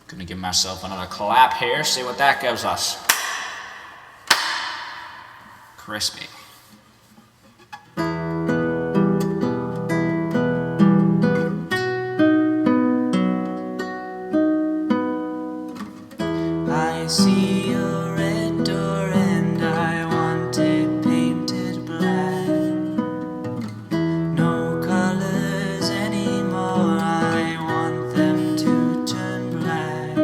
Gonna give myself another clap here, see what that gives us. Crispy. I see a red door and I want it painted black. No colors anymore, I want them to turn black.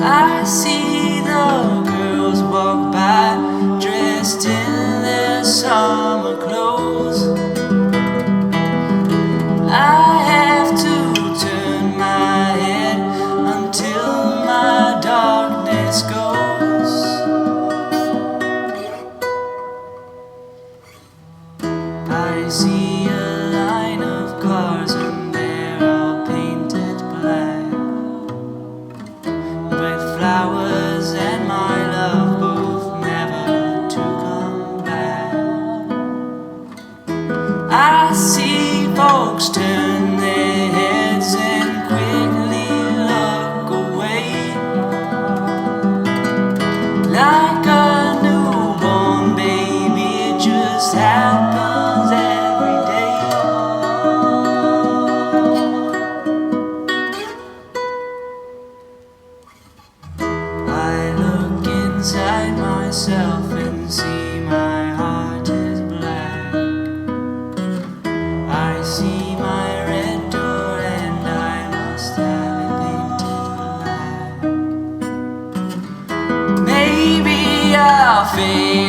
I see the girls walk by dressed in their summer clothes. I have to turn my head until my darkness goes. I see a line of cars and they're all painted black, with flowers and my love both never to come back. I see folks turn their heads and quickly look away, like a newborn baby. It just happens every day. I look inside myself and see my heart is black. I see my red door and I must have it painted black. Maybe I'll fade